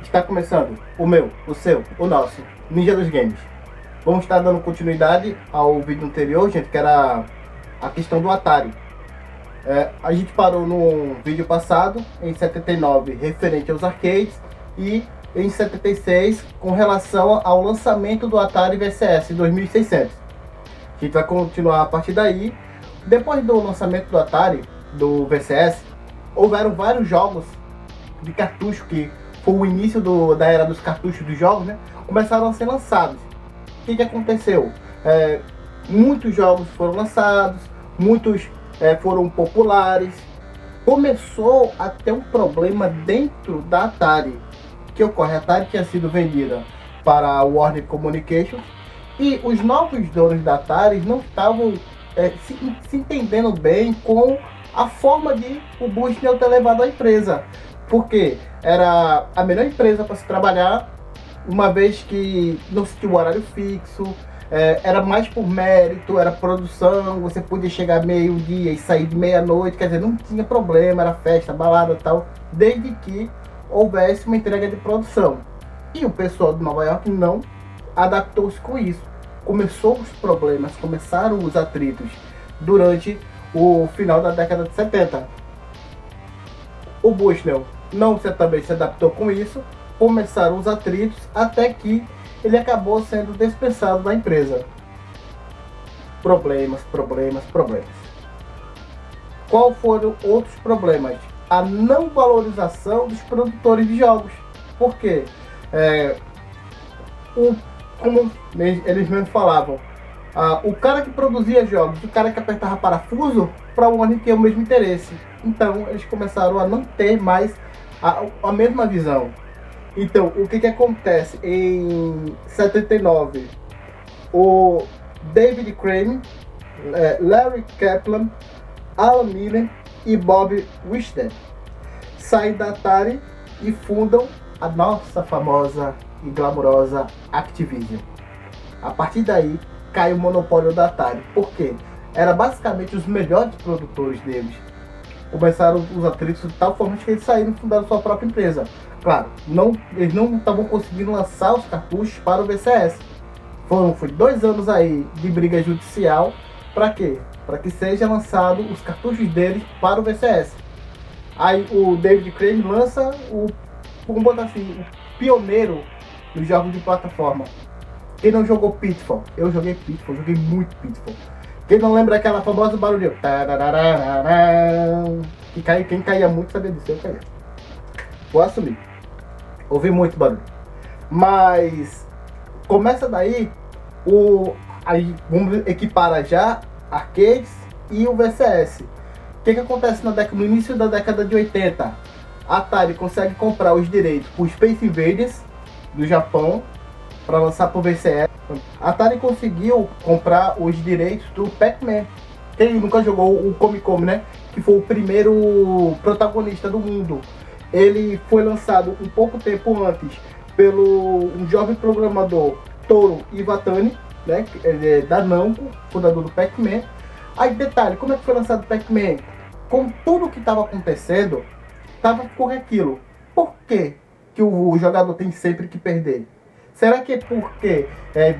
Está começando o meu, o seu, o nosso Ninja dos Games. Vamos estar dando continuidade ao vídeo anterior, gente, que era a questão do Atari. A gente parou no vídeo passado, em 79, referente aos arcades, e em 76, com relação ao lançamento do Atari VCS 2600. A gente vai continuar a partir daí. Depois do lançamento do Atari, do VCS, houveram vários jogos de cartucho, que foi o início da era dos cartuchos dos jogos, né? Começaram a ser lançados. O que aconteceu? Muitos jogos foram lançados, muitos foram populares. Começou a ter um problema dentro da Atari. Que ocorre? A Atari tinha sido vendida para a Warner Communications e os novos donos da Atari não estavam se entendendo bem com a forma de o Bushnell ter levado a empresa. Porque era a melhor empresa para se trabalhar, uma vez que não se tinha um horário fixo, era mais por mérito, era produção, você podia chegar meio-dia e sair de meia-noite, quer dizer, não tinha problema, era festa, balada e tal, desde que houvesse uma entrega de produção. E o pessoal de Nova York não adaptou-se com isso. Começou os problemas, começaram os atritos durante o final da década de 70. O Bushnell também se adaptou com isso, começaram os atritos, até que ele acabou sendo dispensado da empresa. Problemas. Qual foram outros problemas? A não valorização dos produtores de jogos. Por quê? Como eles mesmos falavam, o cara que produzia jogos, o cara que apertava parafuso, para o Warner ter o mesmo interesse. Então eles começaram a não ter mais a mesma visão. Então o que acontece? Em 79, o David Crane, Larry Kaplan, Alan Miller e Bob Wisted saem da Atari e fundam a nossa famosa e glamurosa Activision. A partir daí cai o monopólio da Atari. Por quê? Era basicamente os melhores produtores deles. Começaram os atritos de tal forma que eles saíram e fundaram sua própria empresa. Claro, eles não estavam conseguindo lançar os cartuchos para o VCS. Foi 2 anos aí de briga judicial. Para quê? Para que seja lançado os cartuchos deles para o VCS. Aí o David Crane lança vamos botar assim, o pioneiro dos jogos de plataforma. Quem não jogou Pitfall? Eu joguei Pitfall, joguei muito Pitfall. Quem não lembra aquela famosa barulhinho? Quem caía muito sabia disso, eu caía. Vou assumir. Ouvi muito barulho. Mas começa daí, aí vamos equiparar já arcades e o VCS. O que acontece no início da década de 80? A Atari consegue comprar os direitos por Space Invaders do Japão para lançar para o VCS. A Atari conseguiu comprar os direitos do Pac-Man. Quem nunca jogou o Come, né? Que foi o primeiro protagonista do mundo. Ele foi lançado um pouco tempo antes pelo um jovem programador Toru Iwatani, né? Da Namco, fundador do Pac-Man. Aí detalhe, como é que foi lançado o Pac-Man? Com tudo que estava acontecendo, estava por aquilo. Por que o jogador tem sempre que perder? Será que é porque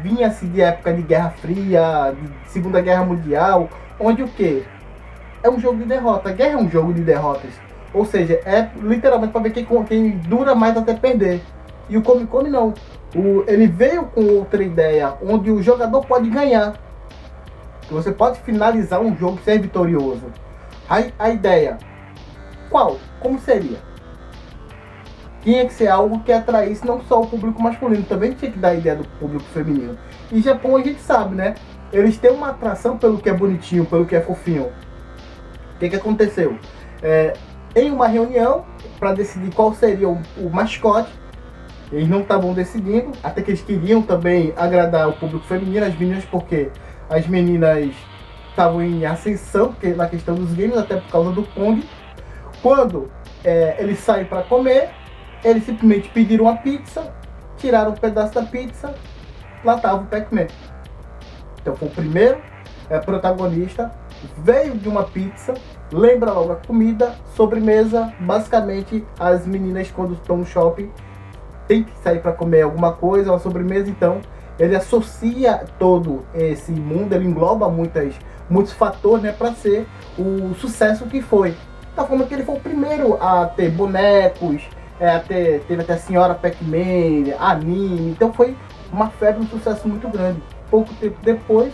vinha-se de época de Guerra Fria, de Segunda Guerra Mundial, onde o quê? É um jogo de derrota. A guerra é um jogo de derrotas. Ou seja, é literalmente para ver quem dura mais até perder. E o Come não. Ele veio com outra ideia, onde o jogador pode ganhar. Você pode finalizar um jogo e ser vitorioso. A ideia, qual? Como seria? Tinha que ser algo que atraísse não só o público masculino, também tinha que dar a ideia do público feminino. E Japão a gente sabe, né? Eles têm uma atração pelo que é bonitinho, pelo que é fofinho. O que aconteceu? Em uma reunião, para decidir qual seria o mascote, eles não estavam decidindo, até que eles queriam também agradar o público feminino, as meninas, porque as meninas estavam em ascensão na questão dos games, até por causa do Pong. Quando eles saem para comer, eles simplesmente pediram uma pizza, tiraram um pedaço da pizza, lá estava o Pac-Man. Então foi o primeiro protagonista, veio de uma pizza, lembra logo a comida, sobremesa, basicamente as meninas quando estão no shopping tem que sair para comer alguma coisa, uma sobremesa, então ele associa todo esse mundo, ele engloba muitos fatores, né, para ser o sucesso que foi. Da forma que ele foi o primeiro a ter bonecos, teve até a Senhora Pac-Man, anime, então foi uma febre, um sucesso muito grande. Pouco tempo depois,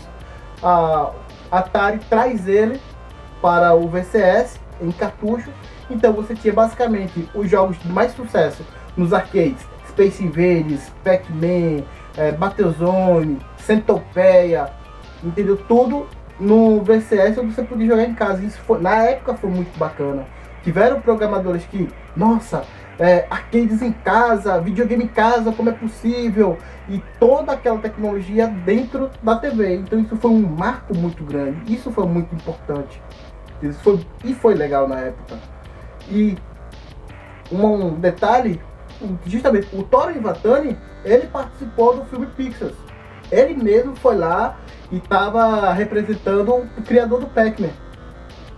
a Atari traz ele para o VCS em cartucho, então você tinha basicamente os jogos de mais sucesso nos arcades, Space Invaders, Pac-Man, Battlezone, Centopeia, entendeu? Tudo no VCS onde você podia jogar em casa. Isso foi, na época foi muito bacana. Tiveram programadores que, nossa, arcades em casa, videogame em casa, como é possível? E toda aquela tecnologia dentro da TV. Então isso foi um marco muito grande. Isso foi muito importante. Foi legal na época. E um detalhe, justamente o Toru Iwatani, ele participou do filme Pixels. Ele mesmo foi lá e estava representando o criador do Pac-Man.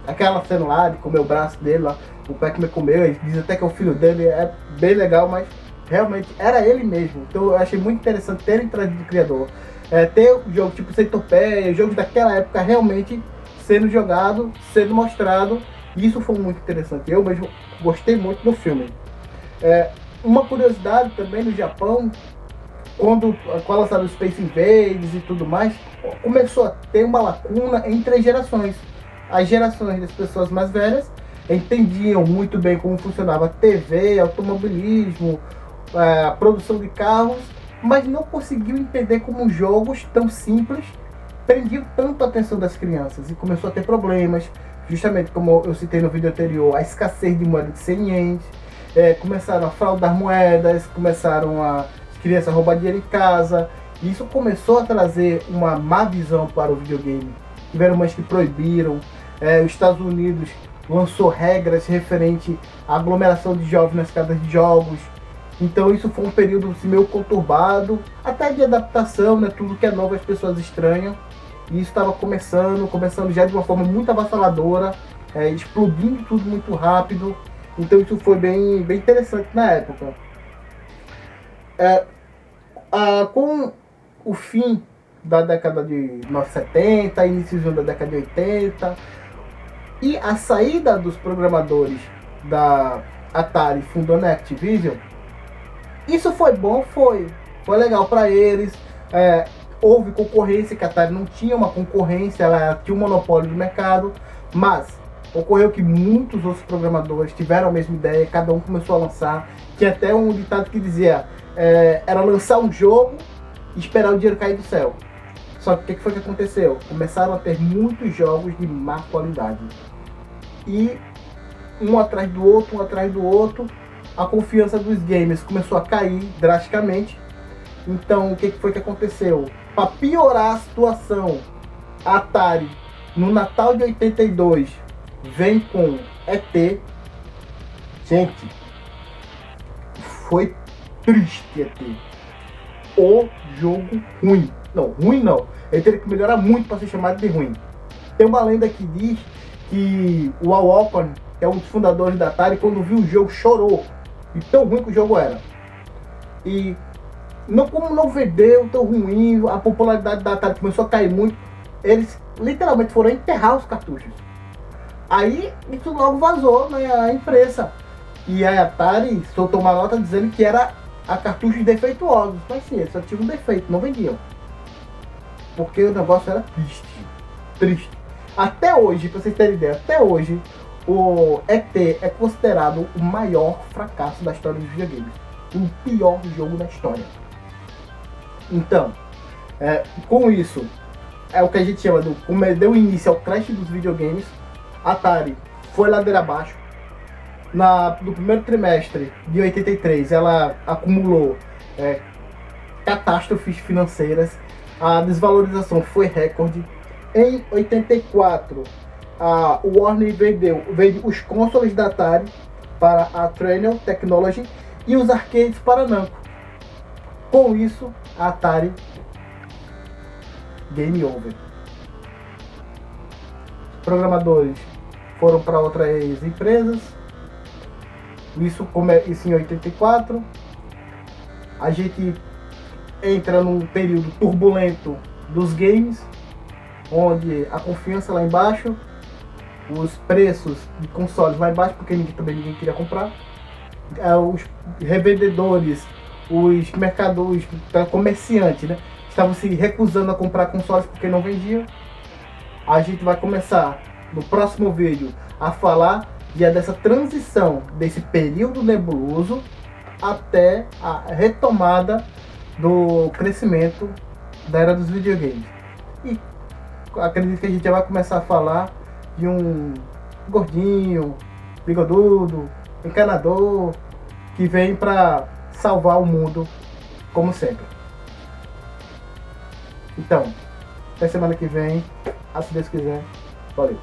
Aquela cena lá de comer o braço dele lá, o Pac-Man comeu, ele diz até que é o filho dele, é bem legal, mas realmente era ele mesmo. Então eu achei muito interessante terem trazido o criador. Ter o jogo tipo Centopeia, jogos daquela época realmente sendo jogado, sendo mostrado, e isso foi muito interessante. Eu mesmo gostei muito do filme. Uma curiosidade também no Japão, quando lançaram o Space Invaders e tudo mais, começou a ter uma lacuna entre as gerações. As gerações das pessoas mais velhas entendiam muito bem como funcionava a TV, automobilismo, produção de carros, mas não conseguiam entender como jogos tão simples prendiam tanto a atenção das crianças, e começou a ter problemas, justamente como eu citei no vídeo anterior, a escassez de moeda de 100 ienes, começaram a fraudar moedas, começaram as crianças a roubar dinheiro em casa, e isso começou a trazer uma má visão para o videogame. Tiveram mães que proibiram, os Estados Unidos lançou regras referente à aglomeração de jovens nas casas de jogos, então isso foi um período assim, meio conturbado, até de adaptação, né? Tudo que é novo as pessoas estranham, e isso estava começando já de uma forma muito avassaladora, explodindo tudo muito rápido, então isso foi bem interessante na época. Com o fim da década de 1970, início da década de 80, e a saída dos programadores da Atari fundando a Activision, isso foi bom, foi legal para eles. Houve concorrência, que a Atari não tinha uma concorrência, ela tinha um monopólio do mercado, mas ocorreu que muitos outros programadores tiveram a mesma ideia, cada um começou a lançar. Tinha até um ditado que dizia, era lançar um jogo e esperar o dinheiro cair do céu. Só que o que foi que aconteceu? Começaram a ter muitos jogos de má qualidade. E um atrás do outro, a confiança dos gamers começou a cair drasticamente. Então o que foi que aconteceu? Para piorar a situação, a Atari, no Natal de 82, vem com ET. Gente, foi triste ET. O jogo ruim. Não, ruim não. Ele teria que melhorar muito para ser chamado de ruim. Tem uma lenda que diz que o Al Alcorn, que é um dos fundadores da Atari, quando viu o jogo chorou. E tão ruim que o jogo era. E como não vendeu tão ruim, a popularidade da Atari começou a cair muito, eles literalmente foram enterrar os cartuchos. Aí isso logo vazou na imprensa. E a Atari soltou uma nota dizendo que era a cartuchos defeituosos. Mas sim, eles só tinham um defeito, não vendiam. Porque o negócio era triste. Até hoje, pra vocês terem ideia, até hoje, o ET é considerado o maior fracasso da história dos videogames. O pior jogo da história. Então, com isso, é o que a gente chama de como deu início ao crash dos videogames. A Atari foi ladeira abaixo. No primeiro trimestre de 83, ela acumulou catástrofes financeiras. A desvalorização foi recorde. Em 84, a Warner vendeu os consoles da Atari para a Trennell Technology e os arcades para a Namco. Com isso, a Atari game over. Programadores foram para outras empresas. Isso em 84. A gente entra num período turbulento dos games, onde a confiança lá embaixo, os preços de consoles lá embaixo, porque ninguém queria comprar. Os revendedores, os mercadores, comerciantes, né, estavam se recusando a comprar consoles porque não vendiam. A gente vai começar no próximo vídeo a falar dessa transição, desse período nebuloso até a retomada do crescimento da era dos videogames. E acredito que a gente já vai começar a falar de um gordinho, bigodudo, encanador, que vem para salvar o mundo, como sempre. Então, até semana que vem, se Deus quiser. Valeu.